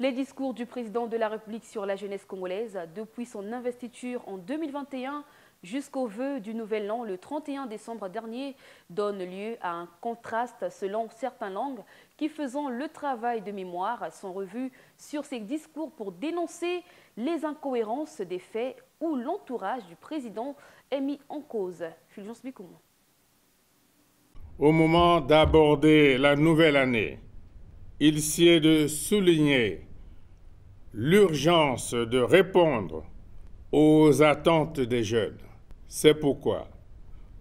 Les discours du président de la République sur la jeunesse congolaise depuis son investiture en 2021 jusqu'au vœu du nouvel an le 31 décembre dernier donnent lieu à un contraste selon certaines langues qui, faisant le travail de mémoire, sont revues sur ces discours pour dénoncer les incohérences des faits où l'entourage du président est mis en cause. Fulgence Bikoum. Au moment d'aborder la nouvelle année, il sied de souligner l'urgence de répondre aux attentes des jeunes. C'est pourquoi,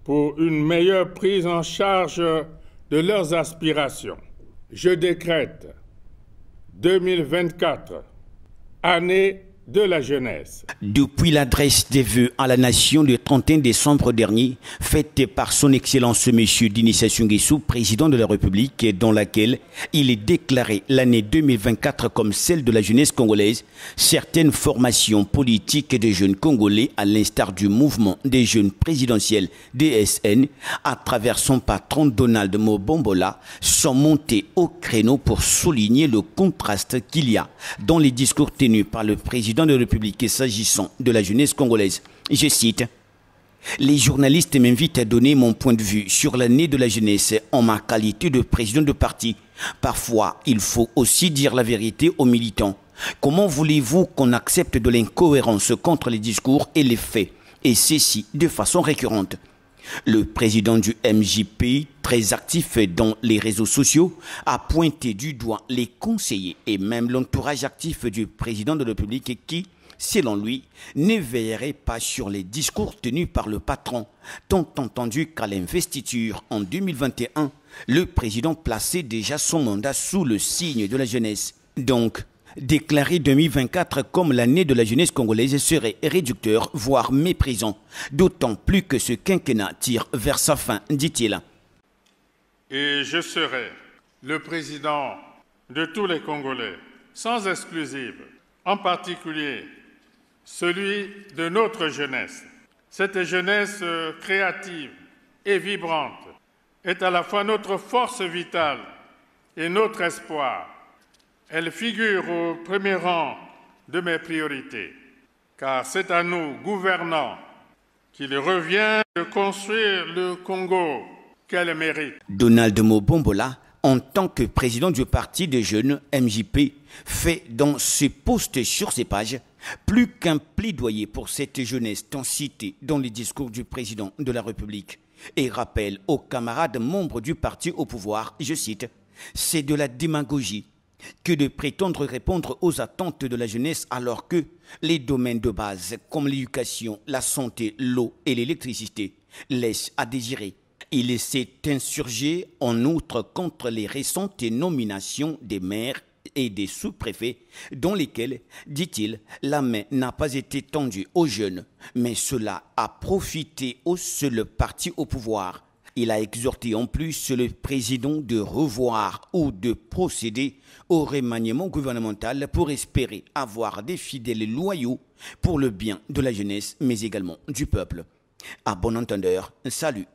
pour une meilleure prise en charge de leurs aspirations, je décrète 2024, année de la jeunesse. Depuis l'adresse des vœux à la nation le 31 décembre dernier, faite par son Excellence M. Denis Sassou Nguesso, président de la République, dans laquelle il est déclaré l'année 2024 comme celle de la jeunesse congolaise, certaines formations politiques des jeunes congolais, à l'instar du mouvement des jeunes présidentiels DSN, à travers son patron Donald Mobombola, sont montés au créneau pour souligner le contraste qu'il y a dans les discours tenus par le président de la République s'agissant de la jeunesse congolaise. Je cite: « Les journalistes m'invitent à donner mon point de vue sur l'année de la jeunesse en ma qualité de président de parti. Parfois, il faut aussi dire la vérité aux militants. Comment voulez-vous qu'on accepte de l'incohérence contre les discours et les faits, et ceci de façon récurrente ?» Le président du MJP, très actif dans les réseaux sociaux, a pointé du doigt les conseillers et même l'entourage actif du président de la République qui, selon lui, ne veillerait pas sur les discours tenus par le patron, tant entendu qu'à l'investiture en 2021, le président plaçait déjà son mandat sous le signe de la jeunesse. Donc, déclarer 2024 comme l'année de la jeunesse congolaise serait réducteur, voire méprisant, d'autant plus que ce quinquennat tire vers sa fin, dit-il. Et je serai le président de tous les Congolais, sans exclusive, en particulier celui de notre jeunesse. Cette jeunesse créative et vibrante est à la fois notre force vitale et notre espoir. Elle figure au premier rang de mes priorités, car c'est à nous, gouvernants, qu'il revient de construire le Congo qu'elle mérite. Donald Mobombola, en tant que président du parti des jeunes MJP, fait dans ce post sur ses pages plus qu'un plaidoyer pour cette jeunesse tant citée dans les discours du président de la République et rappelle aux camarades membres du parti au pouvoir, je cite, « C'est de la démagogie que de prétendre répondre aux attentes de la jeunesse alors que les domaines de base comme l'éducation, la santé, l'eau et l'électricité laissent à désirer. » Il s'est insurgé en outre contre les récentes nominations des maires et des sous-préfets dans lesquels, dit-il, la main n'a pas été tendue aux jeunes, mais cela a profité au seul parti au pouvoir. Il a exhorté en plus le président de revoir ou de procéder au remaniement gouvernemental pour espérer avoir des fidèles loyaux pour le bien de la jeunesse, mais également du peuple. À bon entendeur, salut.